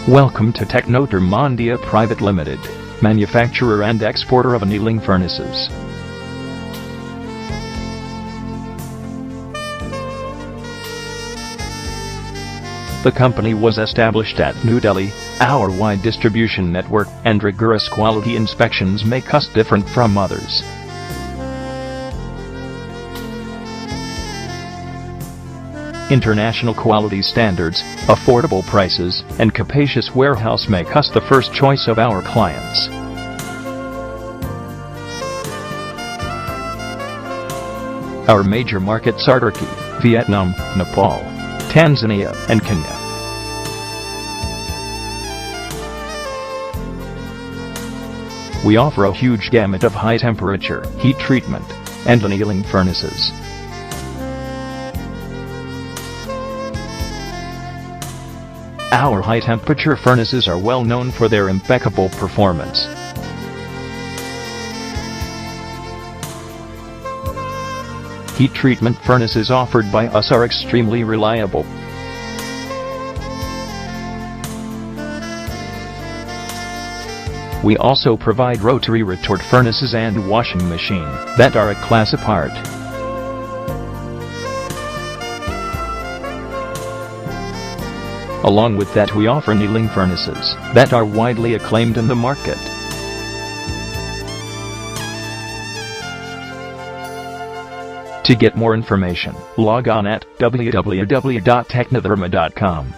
Welcome to TECHNOTHERMA India Private Limited, manufacturer and exporter of annealing furnaces. The company was established at New Delhi. Our wide distribution network and rigorous quality inspections make us different from others. International quality standards, affordable prices, and capacious warehouse make us the first choice of our clients. Our major markets are Turkey, Vietnam, Nepal, Tanzania, and Kenya. We offer a huge gamut of high-temperature, heat treatment, and annealing furnaces. Our high-temperature furnaces are well known for their impeccable performance. Heat treatment furnaces offered by us are extremely reliable. We also provide rotary retort furnaces and washing machine that are a class apart. Along with that, we offer annealing furnaces that are widely acclaimed in the market. To get more information, log on at www.technotherma.com.